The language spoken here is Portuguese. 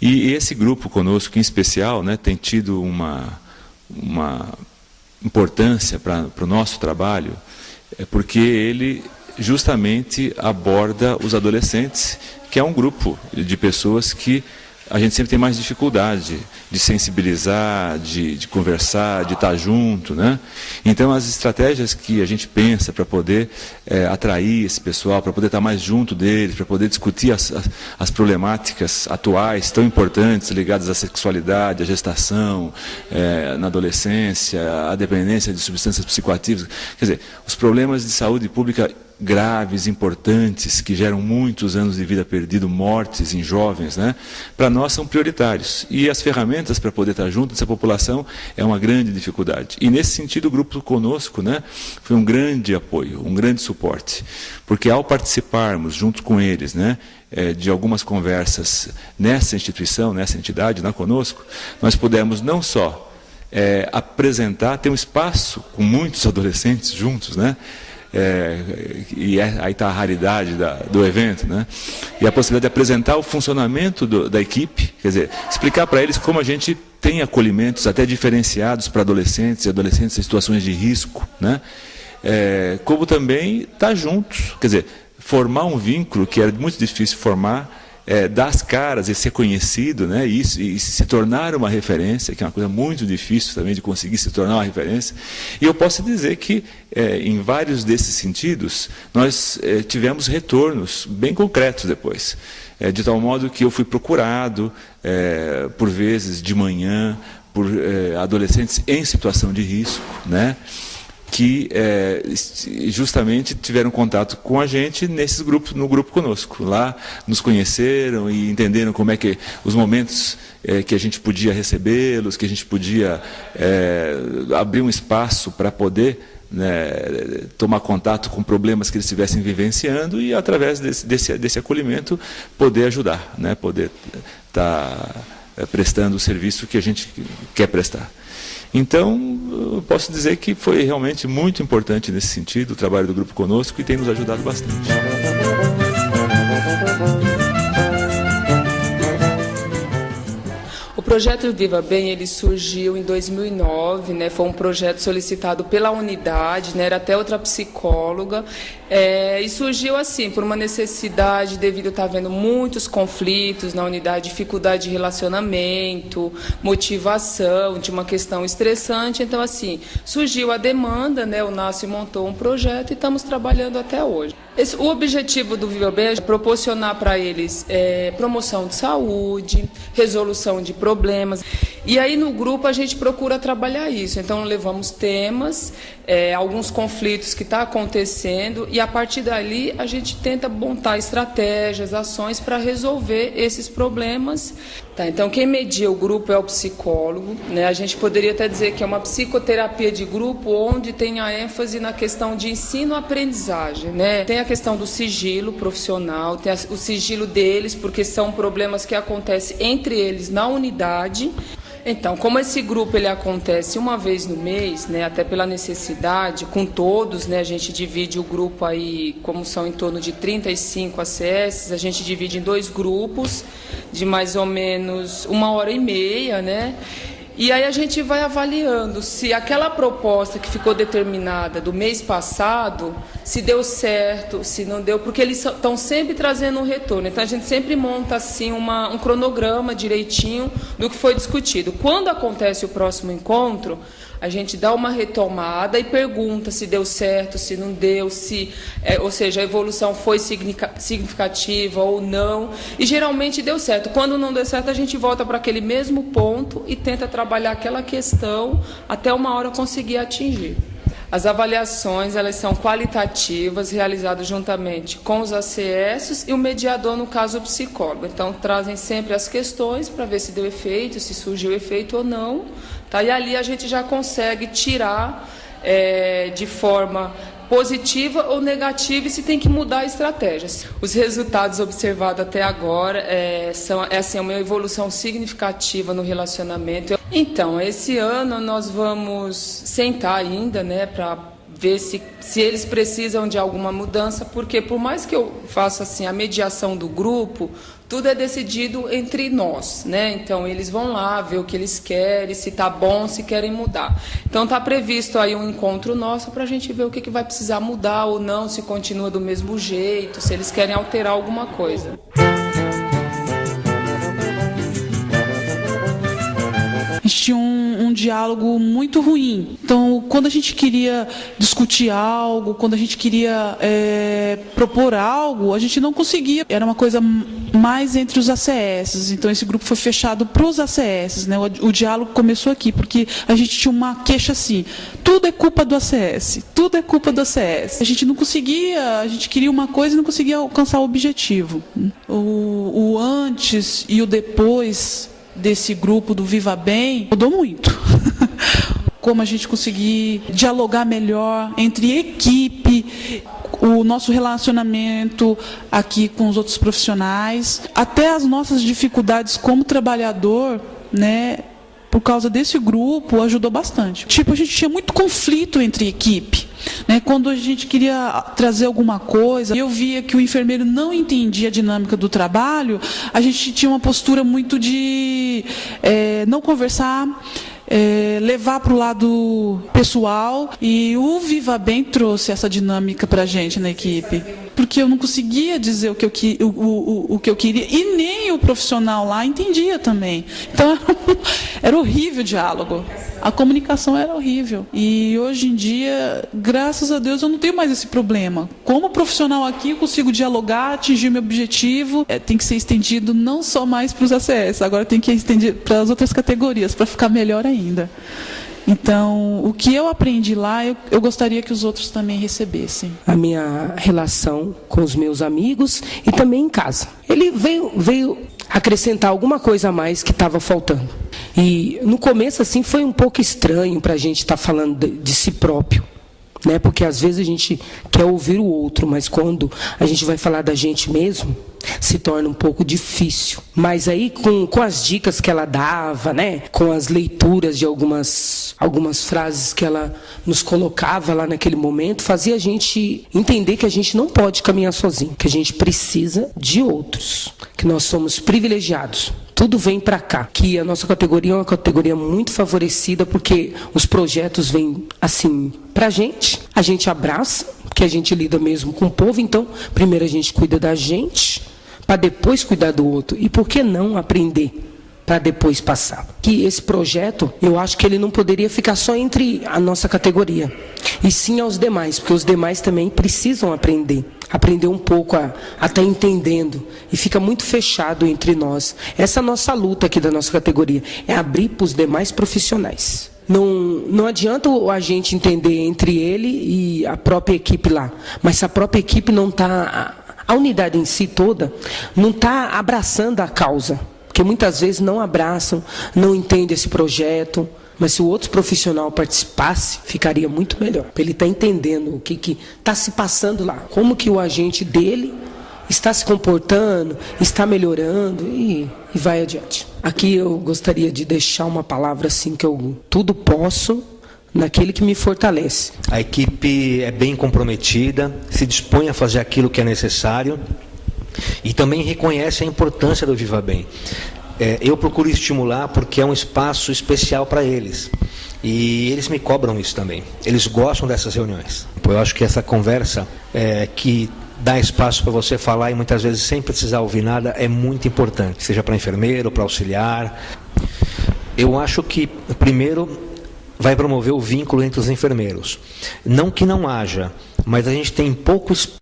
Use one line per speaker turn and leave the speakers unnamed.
E esse grupo conosco, em especial, né, tem tido uma importância para o nosso trabalho, porque ele justamente aborda os adolescentes, que é um grupo de pessoas que a gente sempre tem mais dificuldade de sensibilizar, de conversar, de estar junto, né? Então, as estratégias que a gente pensa para poder atrair esse pessoal, para poder estar mais junto deles, para poder discutir as problemáticas atuais tão importantes ligadas à sexualidade, à gestação, na adolescência, à dependência de substâncias psicoativas, quer dizer, os problemas de saúde pública graves, importantes, que geram muitos anos de vida perdido, mortes em jovens, né? Para nós são prioritários. E as ferramentas para poder estar junto dessa população é uma grande dificuldade. E nesse sentido o grupo conosco, né, foi um grande apoio, um grande suporte. Porque ao participarmos junto com eles, né, de algumas conversas nessa instituição, nessa entidade, na conosco, nós pudemos não só apresentar, ter um espaço com muitos adolescentes juntos, né? Aí está a raridade do evento, né? E a possibilidade de apresentar o funcionamento da equipe, quer dizer, explicar para eles como a gente tem acolhimentos até diferenciados para adolescentes e adolescentes em situações de risco, né? Como também estar juntos, quer dizer, formar um vínculo que era muito difícil formar, dar as caras e ser conhecido, né, e se tornar uma referência, que é uma coisa muito difícil também de conseguir se tornar uma referência. E eu posso dizer que, em vários desses sentidos, nós tivemos retornos bem concretos depois. De tal modo que eu fui procurado, por vezes, de manhã, por adolescentes em situação de risco, né, que justamente tiveram contato com a gente nesses grupos, no grupo conosco. Lá nos conheceram e entenderam como é que os momentos que a gente podia recebê-los, que a gente podia abrir um espaço para poder, né, tomar contato com problemas que eles estivessem vivenciando e, através desse acolhimento, poder ajudar, né, poder estar prestando o serviço que a gente quer prestar. Então, eu posso dizer que foi realmente muito importante nesse sentido o trabalho do grupo conosco e tem nos ajudado bastante.
O projeto Viva Bem, ele surgiu em 2009, né? Foi um projeto solicitado pela unidade, né? Era até outra psicóloga, e surgiu assim, por uma necessidade, devido a estar havendo muitos conflitos na unidade, dificuldade de relacionamento, motivação, de uma questão estressante. Então, assim, surgiu a demanda, né? O NASF montou um projeto e estamos trabalhando até hoje. O objetivo do Viva Bem é proporcionar para eles promoção de saúde, resolução de problemas. E aí no grupo a gente procura trabalhar isso. Então levamos temas, alguns conflitos que estão acontecendo e a partir dali a gente tenta montar estratégias, ações para resolver esses problemas. Tá, então quem media o grupo é o psicólogo, né? A gente poderia até dizer que é uma psicoterapia de grupo onde tem a ênfase na questão de ensino-aprendizagem, né? Tem a questão do sigilo profissional, tem o sigilo deles, porque são problemas que acontecem entre eles na unidade. Então, como esse grupo ele acontece uma vez no mês, né, até pela necessidade, com todos, né, a gente divide o grupo aí, como são em torno de 35 ACS, a gente divide em 2 grupos de mais ou menos 1h30, né? E aí a gente vai avaliando se aquela proposta que ficou determinada do mês passado, se deu certo, se não deu, porque eles estão sempre trazendo um retorno. Então a gente sempre monta assim um cronograma direitinho do que foi discutido. Quando acontece o próximo encontro, a gente dá uma retomada e pergunta se deu certo, se não deu, ou seja, a evolução foi significativa ou não. E geralmente deu certo. Quando não deu certo, a gente volta para aquele mesmo ponto e tenta trabalhar aquela questão até uma hora conseguir atingir. As avaliações, elas são qualitativas, realizadas juntamente com os ACS e o mediador, no caso, o psicólogo. Então, trazem sempre as questões para ver se deu efeito, se surgiu efeito ou não. Tá? E ali a gente já consegue tirar de forma positiva ou negativa e se tem que mudar a estratégia. Os resultados observados até agora são assim, uma evolução significativa no relacionamento. Então, esse ano nós vamos sentar ainda, né, para ver se eles precisam de alguma mudança, porque por mais que eu faça assim a mediação do grupo, tudo é decidido entre nós, né? Então, eles vão lá ver o que eles querem, se está bom, se querem mudar. Então, está previsto aí um encontro nosso para a gente ver o que vai precisar mudar ou não, se continua do mesmo jeito, se eles querem alterar alguma coisa.
A gente tinha um diálogo muito ruim. Então, quando a gente queria discutir algo, quando a gente queria propor algo, a gente não conseguia. Era uma coisa mais entre os ACS. Então, esse grupo foi fechado para os ACS. Né? O diálogo começou aqui, porque a gente tinha uma queixa assim: tudo é culpa do ACS, tudo é culpa do ACS. A gente não conseguia, a gente queria uma coisa e não conseguia alcançar o objetivo. O antes e o depois desse grupo do Viva Bem mudou muito. Como a gente conseguir dialogar melhor entre equipe, o nosso relacionamento aqui com os outros profissionais, até as nossas dificuldades como trabalhador, né? Por causa desse grupo, ajudou bastante. Tipo, a gente tinha muito conflito entre equipe. Né? Quando a gente queria trazer alguma coisa, eu via que o enfermeiro não entendia a dinâmica do trabalho, a gente tinha uma postura muito de não conversar, levar para o lado pessoal, e o Viva Bem trouxe essa dinâmica para a gente na equipe. Porque eu não conseguia dizer o que eu queria, e nem o profissional lá entendia também. Então, era horrível o diálogo. A comunicação era horrível. E hoje em dia, graças a Deus, eu não tenho mais esse problema. Como profissional aqui, eu consigo dialogar, atingir meu objetivo. Tem que ser estendido não só mais para os ACS, agora tem que ser estendido para as outras categorias, para ficar melhor ainda. Então, o que eu aprendi lá, eu gostaria que os outros também recebessem.
A minha relação com os meus amigos e também em casa. Ele veio acrescentar alguma coisa a mais que estava faltando. E no começo, assim, foi um pouco estranho para a gente estar falando de si próprio. Né? Porque às vezes a gente quer ouvir o outro, mas quando a gente vai falar da gente mesmo, se torna um pouco difícil. Mas aí com as dicas que ela dava, né? Com as leituras de algumas frases que ela nos colocava lá naquele momento, fazia a gente entender que a gente não pode caminhar sozinho, que a gente precisa de outros, que nós somos privilegiados. Tudo vem para cá, que a nossa categoria é uma categoria muito favorecida, porque os projetos vêm assim para a gente abraça, porque a gente lida mesmo com o povo, então primeiro a gente cuida da gente, para depois cuidar do outro. E por que não aprender para depois passar? Que esse projeto, eu acho que ele não poderia ficar só entre a nossa categoria, e sim aos demais, porque os demais também precisam aprender um pouco a estar entendendo, e fica muito fechado entre nós. Essa é a nossa luta aqui da nossa categoria, é abrir para os demais profissionais. Não adianta a gente entender entre ele e a própria equipe lá, mas se a própria equipe não está, a unidade em si toda, não está abraçando a causa, porque muitas vezes não abraçam, não entendem esse projeto. Mas se o outro profissional participasse, ficaria muito melhor. Ele está entendendo o que está se passando lá. Como que o agente dele está se comportando, está melhorando e vai adiante. Aqui eu gostaria de deixar uma palavra assim, que eu tudo posso naquele que me fortalece.
A equipe é bem comprometida, se dispõe a fazer aquilo que é necessário e também reconhece a importância do Viva Bem. Eu procuro estimular porque é um espaço especial para eles. E eles me cobram isso também. Eles gostam dessas reuniões. Eu acho que essa conversa que dá espaço para você falar e muitas vezes sem precisar ouvir nada é muito importante. Seja para enfermeiro, para auxiliar. Eu acho que, primeiro, vai promover o vínculo entre os enfermeiros. Não que não haja, mas a gente tem pouco espaço